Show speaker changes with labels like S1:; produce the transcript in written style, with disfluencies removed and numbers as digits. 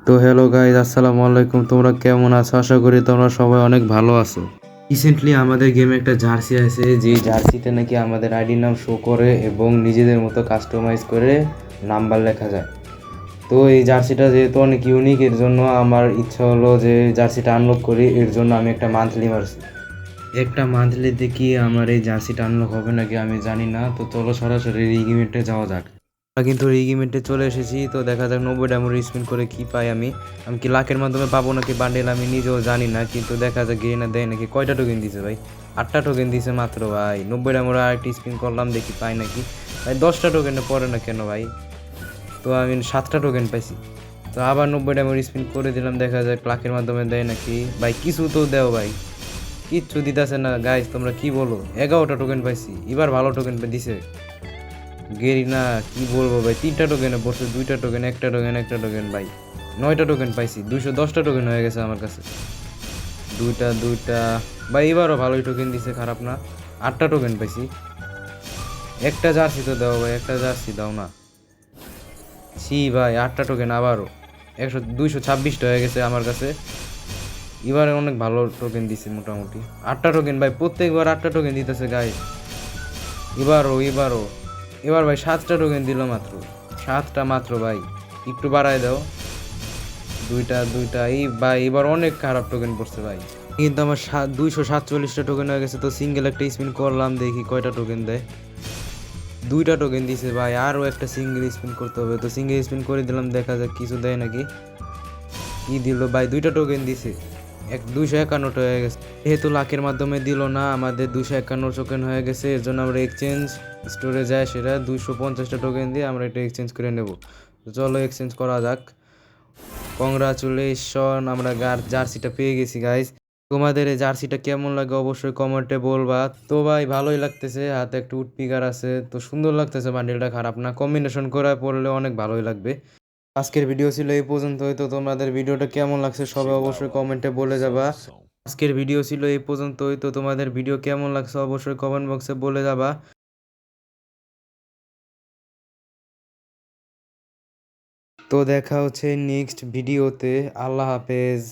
S1: তো hello guys, আসসালামু আলাইকুম। তোমরা কেমন আছো? আশা করি তোমরা সবাই অনেক ভালো আছো। রিসেন্টলি আমাদের গেমে একটা জার্সি আছে, যে জার্সিতে নাকি আমাদের আইডি নাম শো করে এবং নিজেদের মতো কাস্টমাইজ করে নাম্বার লেখা যায়। তো এই জার্সিটা যেহেতু অনেক ইউনিক, এর জন্য আমার ইচ্ছা হলো যে জার্সিটা আনলক করি। এর জন্য আমি একটা মান্থলি মারছি। একটা মান্থলিতে কি আমার এই জার্সিটা আনলক হবে নাকি আমি জানি না। তো চলো সরাসরি রিগিমেন্টে যাওয়া যাক। আমরা কিন্তু রিগিমেন্টে চলে এসেছি। তো দেখা যাক 90 ডায়মন্ড স্পিন করে কি পাই আমি। আমি কি লাখের মাধ্যমে পাবো নাকি বান্ডেল আমি নিজেও জানি না, কিন্তু দেখা যাক গিয়ে না দেয় নাকি। কয়টা টোকেন দিছে ভাই? 8টা টোকেন দিছে মাত্র ভাই। 90 ডায়মন্ড আরেকটি স্পিন করলাম, দেখি পাই নাকি। ভাই 10টা টোকেনে পড়ে না কেন ভাই? তো আমি 7টা টোকেন পাইছি। তো আবার 90 ডায়মন্ড স্পিন করে দিলাম, দেখা যায় লাখের মাধ্যমে দেয় নাকি। ভাই কিছু তো দেও ভাই। কিচ্ছু দিতেছে না গাইজ, তোমরা কি বলো? 11টা টোকেন পাইছি, এবার ভালো টোকেন দিছে। গেরি না, কি বলবো ভাই, 3টা টোকেনে পড়ছে, 2টা টোকেন, একটা টোকেন ভাই। 9টা টোকেন পাইছি, 210টা টোকেন হয়ে গেছে আমার কাছে। দুইটা ভাই, এবারও ভালোই টোকেন দিছে, খারাপ না। 8টা টোকেন পাইছি। একটা জার্সি তো দাও ভাই, একটা জার্সি দাও না। ছি ভাই, 8টা টোকেন আবারও। 226টা হয়ে গেছে আমার কাছে। এবারে অনেক ভালো টোকেন দিছে মোটামুটি। 8টা টোকেন ভাই, প্রত্যেকবার 8টা টোকেন দিতেছে গাই। এবারও এবার ভাই 7টা টোকেন দিল মাত্র। 7টা মাত্র ভাই, একটু বাড়ায় দাও। দুইটা এই ভাই, এবার অনেক খারাপ টোকেন পড়ছে ভাই। কিন্তু আমার 247টা টোকেন হয়ে গেছে। তো সিঙ্গেল একটা স্পিন করলাম, দেখি কয়টা টোকেন দেয়। 2টা টোকেন দিছে ভাই, আরও একটা সিঙ্গেল স্পিন করতে হবে। তো সিঙ্গেল স্পিন করে দিলাম, দেখা যাক কিছু দেয় নাকি। কি দিল ভাই? 2টা টোকেন দিছে। 251টা হয়ে গেছে। যেহেতু লাখের মাধ্যমে দিল না, আমাদের 251 টোকেন হয়ে গেছে। এর জন্য আমরা এক্সচেঞ্জ স্টোরে যায়, সেটা 250টা টোকেন দিয়ে আমরা এটা এক্সচেঞ্জ করে নেব। তো চলো এক্সচেঞ্জ করা যাক। কংগ্রাচুলেশন, আমরা জার্সিটা পেয়ে গেছি গাইজ। তোমাদের এই জার্সিটা কেমন লাগে অবশ্যই কমেন্টে বলবা। তো ভাই ভালোই লাগতেছে, হাতে একটা উডপিকার আছে, তো সুন্দর লাগতেছে। বান্ডিলটা খারাপ না, কম্বিনেশন করে পড়লে অনেক ভালোই লাগবে। আজকের ভিডিও ছিল এই পর্যন্তই। তো তোমাদের ভিডিওটা কেমন লাগছে সবাই অবশ্যই কমেন্টে বলে যাবা। আজকের ভিডিও ছিল এই পর্যন্তই। তো তোমাদের ভিডিও কেমন লাগছে অবশ্যই কমেন্ট বক্সে বলে যাবা। তো দেখা হচ্ছে নেক্সট ভিডিওতে। আল্লাহ হাফেজ।